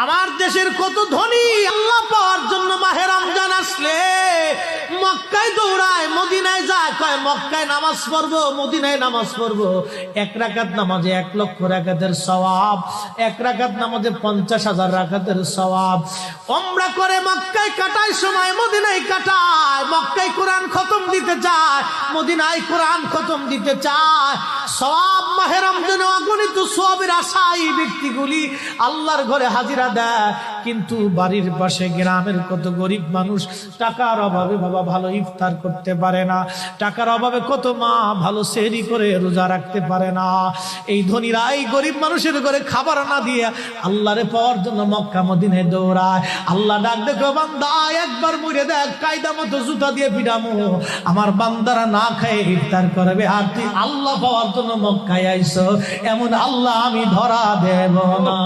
আমার দেশের কত ধনী আল্লাহ পাওয়ার জন্য মাহে রমজান আসলে মক্কায় দৌড়ায়, মদিনায় যায়, কয় মক্কায় নামাজ পড়বো, মদিনায় নামাজ পড়বো। 1 রাকাত নামাজে 1 লক্ষ রাকাতের সওয়াব, 1 রাকাত নামাজে 50,000 রাকাতের সওয়াব। উমরা করে মক্কায় কাটায় সময় মদিনায় কাটায়, মক্কায় কোরআন খতম দিতে চায়, মদিনায় কোরআন খতম দিতে চায়। সওয়াব মাহে রমজানে অগণিত সওয়াবের আশায় ব্যক্তিগুলি আল্লাহর ঘরে হাজিরা দেয়, কিন্তু বাড়ির পাশে গ্রামের কত গরিব মানুষ টাকার অভাবে বাবা ভালো ইফতার করতে পারে না, টাকার অভাবে কত মা ভালো সেহরি করে রোজা রাখতে পারে না। এই ধনীরা এই গরিব মানুষের ঘরে খাবার না দিয়ে আল্লাহরে পাওয়ার জন্য মক্কা মদিনায় দৌড়ায়। আল্লাহ ডাক দেখো, বান্দা একবার মরে দেখ, কায়দা মতো জুতা দিয়ে পিটামো, আমার বান্দারা না খায় ইফতার করবে, আর তুই আল্লাহ পাওয়ার জন্য মক্কায় আইছো, এমন আল্লাহ আমি ধরা দেব না।